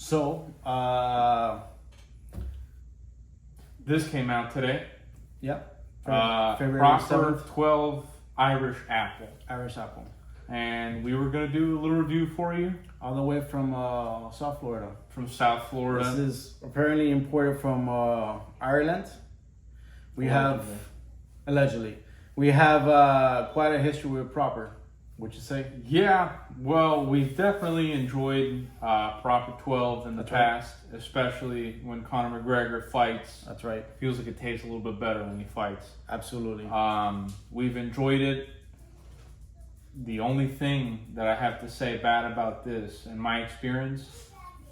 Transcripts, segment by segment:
So, this came out today. Yep. Proper 7th. 12 Irish apple. Irish apple. And we were going to do a little review for you. All the way from South Florida. From South Florida. This is apparently imported from Ireland. Allegedly. We have quite a history with Proper. Would you say? Yeah, well, we've definitely enjoyed Proper 12 in the past, especially when Conor McGregor fights. That's right. Feels like it tastes a little bit better when he fights. Absolutely. We've enjoyed it. The only thing that I have to say bad about this, in my experience,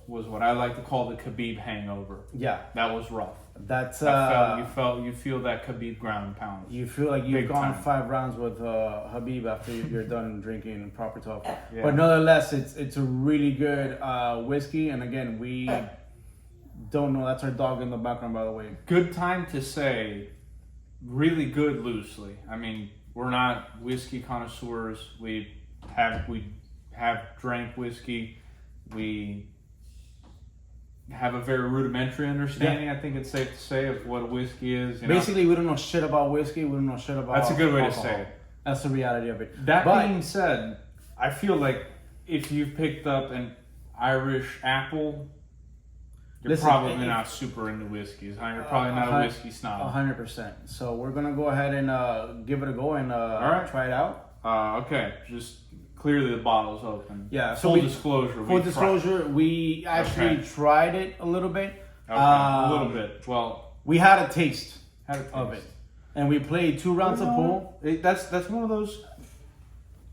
was what I like to call the Khabib hangover. Yeah. That was rough. That's you feel that Khabib ground and pound. You feel like you've gone time. 5 rounds with Habib after you're done drinking Proper 12. Yeah. But nonetheless, it's a really good whiskey. And again, we don't know. That's our dog in the background, by the way. Good time to say, really good loosely. I mean, we're not whiskey connoisseurs. We have drank whiskey. We have a very rudimentary understanding, I think it's safe to say, of what a whiskey is. Basically, we don't know shit about whiskey. We don't know shit about That's a good way alcohol. to say it. That's the reality of it. That being said, I feel like if you've picked up an Irish apple, you're probably not super into whiskeys. You're probably not a whiskey snob. 100%. So we're going to go ahead and give it a go and try it out. Okay, just clearly the bottle's open. Yeah. Full disclosure. We actually tried it a little bit. Okay, a little bit. Well, we had a taste of it, and we played 2 rounds of pool. That's one of those.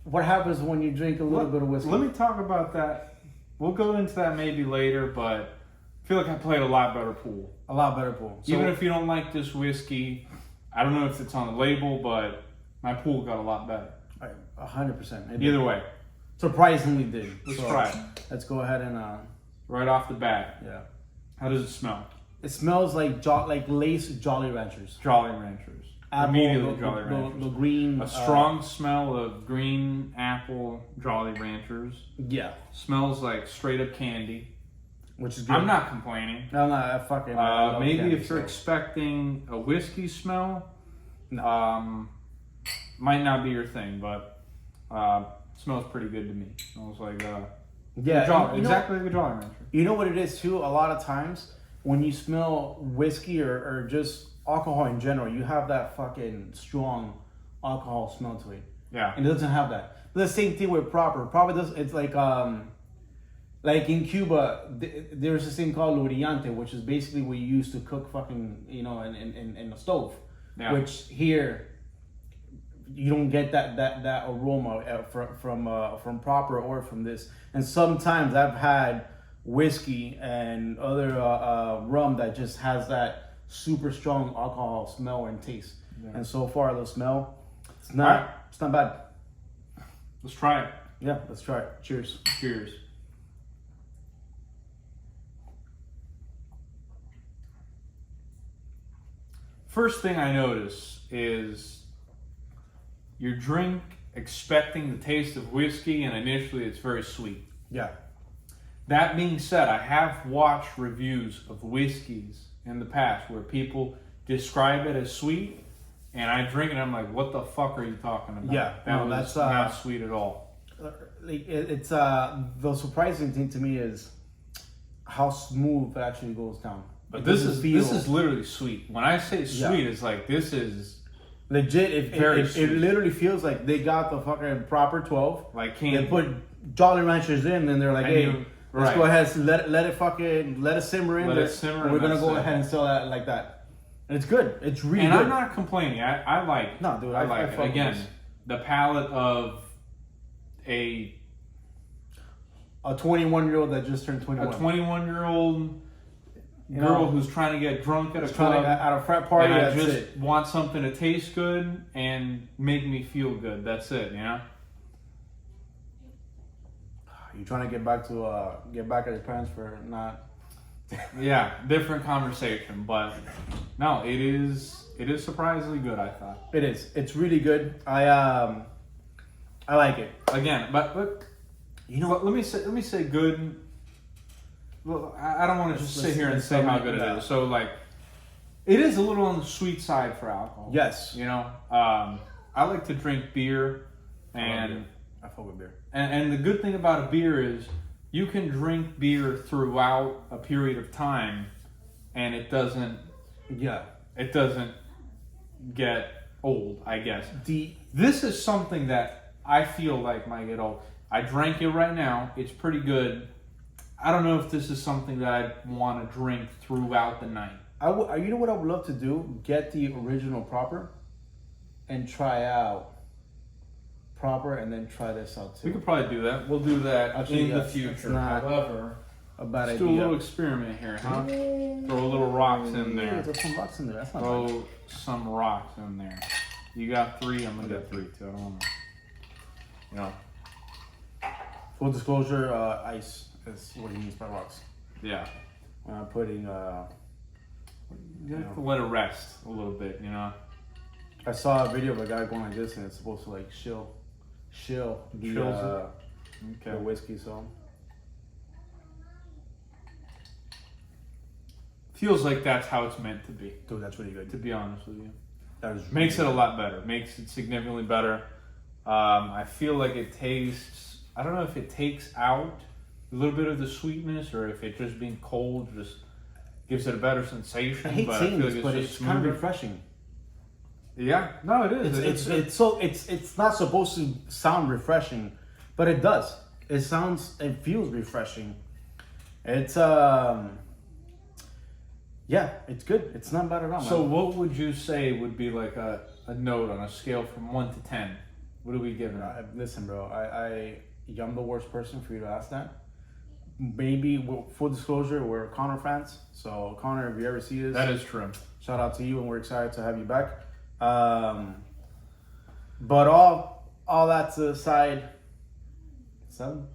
What happens when you drink a little bit of whiskey? Let me talk about that. We'll go into that maybe later, but I feel like I played a lot better pool. A lot better pool. So, even if you don't like this whiskey, I don't know if it's on the label, but my pool got a lot better. 100%. Either way. Surprisingly did. Let's try it. Let's go ahead and... right off the bat. Yeah. How does it smell? It smells like Lace Jolly Ranchers. Jolly Ranchers. Immediately Jolly Ranchers. The green... A strong smell of green apple Jolly Ranchers. Yeah. Smells like straight up candy. Which is good. I'm not complaining. No, I fucking... maybe if you're expecting a whiskey smell, might not be your thing, but smells pretty good to me. Smells like exactly like a Jolly Rancher. You know what it is too? A lot of times when you smell whiskey or just alcohol in general, you have that fucking strong alcohol smell to it. Yeah. And it doesn't have that. The same thing with Proper. Proper does. It's like in Cuba, there's this thing called luriante, which is basically what you use to cook fucking in the stove. Yeah. Which here you don't get that aroma from Proper or from this. And sometimes I've had whiskey and other rum that just has that super strong alcohol smell and taste. Yeah. And so far the smell, it's not bad. Let's try it. Yeah, let's try it. Cheers. Cheers. First thing I notice is you drink expecting the taste of whiskey, and initially it's very sweet. Yeah. That being said, I have watched reviews of whiskeys in the past where people describe it as sweet, and I drink it and I'm like, what the fuck are you talking about? Yeah, that's not sweet at all. It's the surprising thing to me is how smooth it actually goes down. But this is literally sweet. When I say sweet, it's like this is legit. It literally feels like they got the fucking Proper 12. Like they put Jolly Ranchers in, and they're like, hey, let's go ahead and let it simmer in. And we're gonna go ahead and sell that like that. And it's good. It's really good. And I'm not complaining. I like it. No, dude, I like it. Again, the palate of a 21-year-old that just turned 21. A 21-year-old girl who's trying to get drunk at a club, at a frat party. And I just want something to taste good and make me feel good. That's it, you know. You trying to get back at his parents for not? Yeah, different conversation, but no, it is surprisingly good. I thought it is. It's really good. I like it. Again, but you know what? Let me say good. Well, I don't want to just sit here and let's say how tell me good it that. is. So like, it is a little on the sweet side for alcohol. Yes. You know, I like to drink beer, and I fuck with beer. and the good thing about a beer is you can drink beer throughout a period of time, and it doesn't Yeah. get old, I guess. This is something that I feel like might get old. I drank it right now. It's pretty good. I don't know if this is something that I want to drink throughout the night. You know what I would love to do? Get the original proper and try out proper and then try this out too. We could probably do that. We'll do that Actually, in the that's future. not However, a bad let's idea. do a little experiment here, huh? Throw a little rocks in there. Throw some rocks in there. That's not bad. Throw some rocks in there. You got 3. I'm gonna get 3 too. I don't want to. You know. Full disclosure, ice is what he means by rocks. Yeah. Putting, You have to let it rest a little bit. You know. I saw a video of a guy going like this, and it's supposed to like chill the Okay. whiskey. So Feels like that's how it's meant to be. dude, that's really good. To be honest with you, That is makes it really a lot better. Makes it significantly better. I feel like it tastes. I don't know if it takes out a little bit of the sweetness, or if it just being cold just gives it a better sensation. I hate but saying I feel this, like but just it's kind of smoother. refreshing. Yeah, no, it is. It's not supposed to sound refreshing, but it does. It feels refreshing. It's yeah, it's good. It's not bad at all. So, man. what would you say would be like a note on a scale from 1 to 10? What do we give it? Listen, bro, I'm the worst person for you to ask that. Maybe full disclosure, we're Conor fans. So Conor, if you ever see this, That is true. shout out to you, and we're excited to have you back. But all that to the side, 7.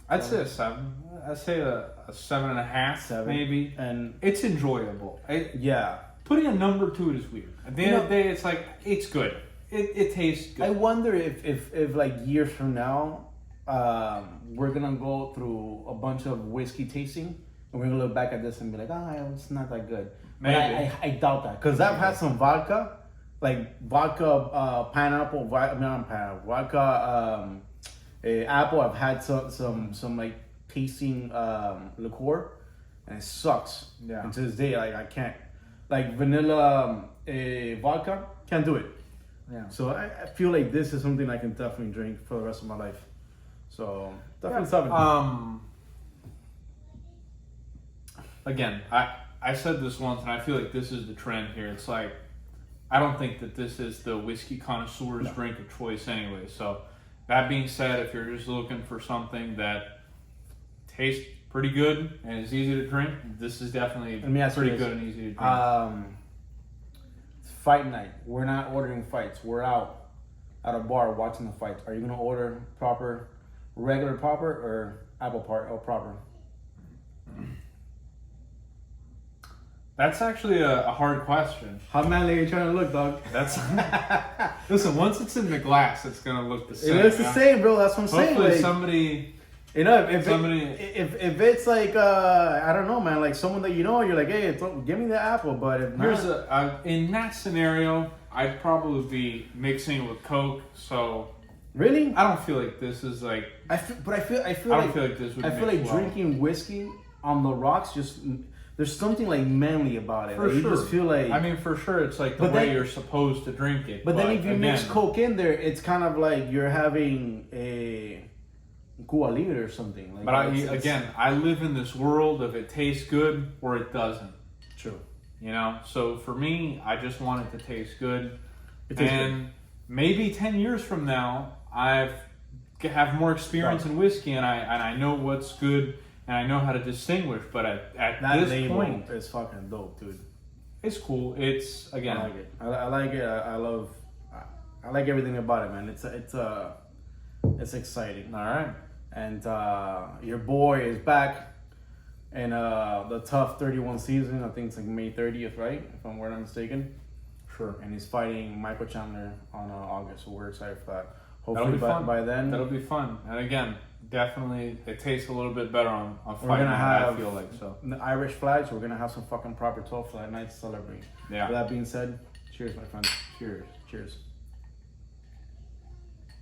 I'd say a 7. I'd say a 7.5, 7. maybe. And It's enjoyable. yeah, Putting a number to it is weird. At the end of the day, it's like, it's good. It tastes good. I wonder if like years from now, we're gonna go through a bunch of whiskey tasting, and we're gonna look back at this and be like, it's not that good. Maybe. But I doubt that, because I've had some vodka, like vodka pineapple, not pineapple, vodka apple. I've had some like tasting liqueur, and it sucks. Yeah. And to this day, like I can't, like vanilla vodka, can't do it. Yeah. So I feel like this is something I can definitely drink for the rest of my life. So definitely something. Again, I said this once, and I feel like this is the trend here. It's like, I don't think that this is the whiskey connoisseur's drink of choice anyway. So that being said, if you're just looking for something that tastes pretty good and is easy to drink, this is definitely Let me ask you pretty this. good and easy to drink. It's fight night. We're not ordering fights. We're out at a bar watching the fights. Are you gonna order regular proper, or apple proper? That's actually a hard question. How manly are you trying to look, dog? That's listen. Once it's in the glass, it's gonna look the same. It looks the yeah? same, bro. That's what I'm saying. Hopefully, Like, somebody. you know, if it's like I don't know, man, like someone that you know, you're like, hey, give me the apple. But if not, Here's in that scenario, I'd probably be mixing it with Coke. So really, I don't feel like this is like. I feel I don't feel like this would. I feel mix like well. drinking whiskey on the rocks just. There's something like manly about it. For Like, sure. You just feel like. I mean, for sure, it's like the But way then- you're supposed to drink it. but then if you again, mix Coke in there, it's kind of like you're having a Gui or something. Like, But it's I live in this world of it tastes good or it doesn't. true. You know, so for me, I just want it to taste good. It tastes And maybe 10 years from now, have more experience in whiskey, and I know what's good, and I know how to distinguish. But at That this label point, is fucking dope, dude. it's cool. It's again, I like it. I like it. I like everything about it, man. It's exciting. all right. And your boy is back in the tough 31 season. I think it's like May 30th, right? If I'm not mistaken. Sure. And he's fighting Michael Chandler on August, so we're excited for that. That'll Hopefully be fun. by then. That'll be fun. And again, definitely, it tastes a little bit better on We're fight gonna night, have I feel like, so. the Irish flags. We're gonna have some fucking proper 12 flag nights to celebrate. Yeah. With that being said, cheers, my friend. Cheers. Cheers.